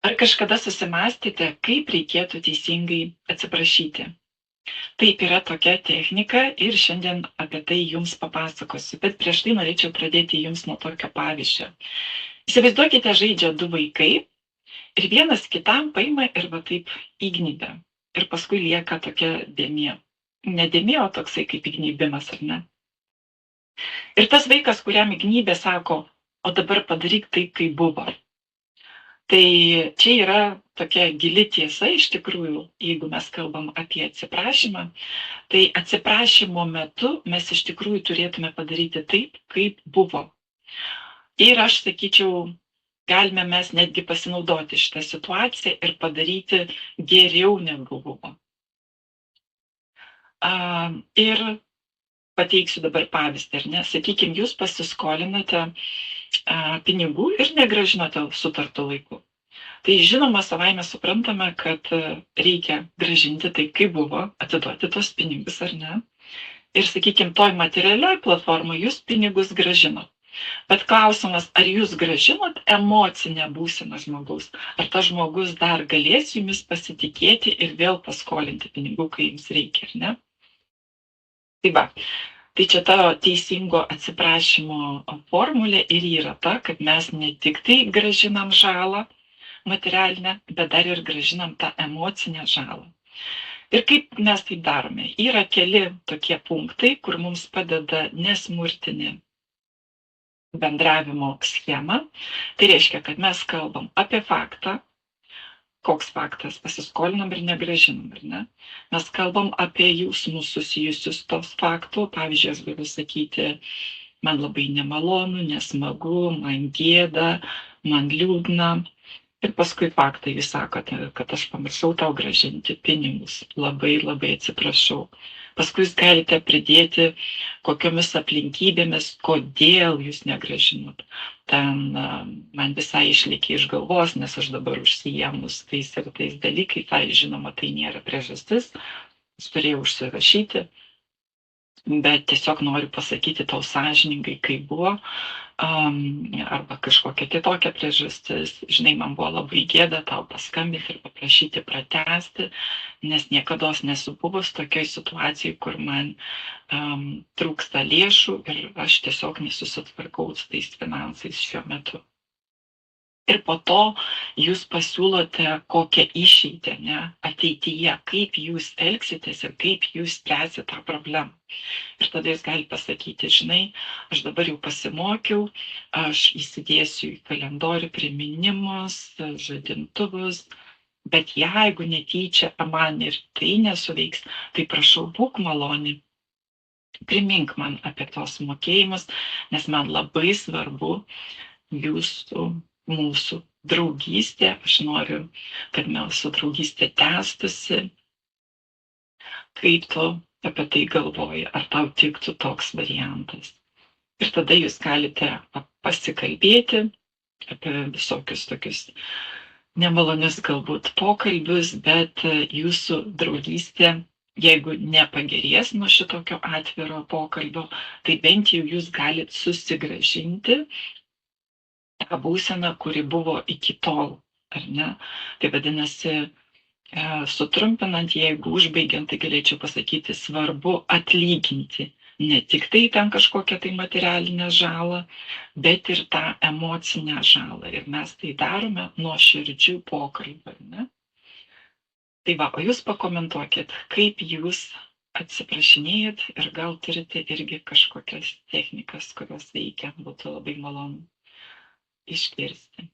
Ar kažkada susimąstėte, kaip reikėtų teisingai atsiprašyti? Taip, yra tokia technika ir šiandien apie tai jums papasakosiu, bet prieš tai norėčiau pradėti jums nuo tokio pavyzdžio. Įsivaizduokite, žaidžia du vaikai ir vienas kitam paima ir va taip įgnybia. Ir paskui lieka tokia dėmė. Ne dėmė, o toksai kaip įgnybimas, ar ne? Ir tas vaikas, kuriam įgnybė, sako, o dabar padaryk taip, kaip buvo. Tai čia yra tokia gili tiesa iš tikrųjų, jeigu mes kalbam apie atsiprašymą, tai atsiprašymo metu mes iš tikrųjų turėtume padaryti taip, kaip buvo. Ir aš sakyčiau, galime mes netgi pasinaudoti šitą situaciją ir padaryti geriau negu buvo. Ir pateiksiu dabar pavyzdį, ar ne? Sakykime, jūs pasiskolinate pinigų ir negrąžinote sutartu laiku. Tai žinoma, savaime suprantame, kad reikia grąžinti taip, kaip buvo, atiduoti tos pinigus, ar ne? Ir, sakykime, toj materialioj platformai jūs pinigus grąžinot. Bet klausimas, ar jūs grąžinot emocinę būseną žmogaus, ar tas žmogus dar galės jumis pasitikėti ir vėl paskolinti pinigų, kai jums reikia, ar ne? Tai va, tai čia ta teisingo atsiprašymo formulė ir yra ta, kad mes ne tik tai grąžinam žalą materialinę, bet dar ir grąžinam tą emocinę žalą. Ir kaip mes tai darome? Yra keli tokie punktai, kur mums padeda nesmurtinė bendravimo schema. Tai reiškia, kad mes kalbam apie faktą, koks faktas, pasiskolinam ir negrąžinam, ar ne? Mes kalbam apie jausmus susijusius tos faktų. Pavyzdžiui, aš galiu sakyti, man labai nemalonu, nesmagu, man gėda, man liūdna. Ir paskui faktai, jūs sakote, kad aš pamiršau tau grąžinti pinigus. Labai, labai atsiprašau. Paskui jūs galite pridėti, kokiomis aplinkybėmis, kodėl jūs negrąžinot. Ten man visai išlėkė iš galvos, nes aš dabar užsiėmus tais ir tais dalykai. Tai žinoma, tai nėra priežastis. Aš turėjau užsirašyti, bet tiesiog noriu pasakyti tau sąžiningai, kaip buvo. Arba kažkokia kitokia priežastis. Žinai, man buvo labai gėda tau paskambinti ir paprašyti pratęsti, nes niekados nesu buvus tokioj situacijai, kur man trūksta lėšų ir aš tiesiog nesusitvarkau su tais finansais šiuo metu. Ir po to jūs pasiūlote kokią išeitį, ne, ateityje, kaip jūs elgsitės ir kaip jūs spręsite tą problemą. Ir tada jūs galite pasakyti, žinai, aš dabar jau pasimokiau, aš įsidėsiu į kalendorių priminimus, žadintuvus, bet jeigu netyčia man ir tai nesuveiks, tai prašau, būk maloni, primink man apie tos mokėjimus, nes man labai svarbu mūsų draugystė, aš noriu, kad mūsų draugystė tęstųsi. Kaip tu apie tai galvoji, ar tau tiktų toks variantas? Ir tada jūs galite pasikalbėti apie visokius tokius nemalonius galbūt pokalbius, bet jūsų draugystė, jeigu nepagerės nuo šitokio atviro pokalbio, tai bent jau jūs galite susigrąžinti tą būseną, kuri buvo iki tol, ar ne? Tai vadinasi, sutrumpinant, jeigu užbaigiant, tai galėčiau pasakyti, svarbu atlyginti ne tik tai ten kažkokią tai materialinę žalą, bet ir tą emocinę žalą. Ir mes tai darome nuo širdžių pokalbio, ar ne? Tai va, o jūs pakomentuokit, kaip jūs atsiprašinėjat ir gal turite irgi kažkokias technikas, kurios veikia, būtų labai malonu išgirsti.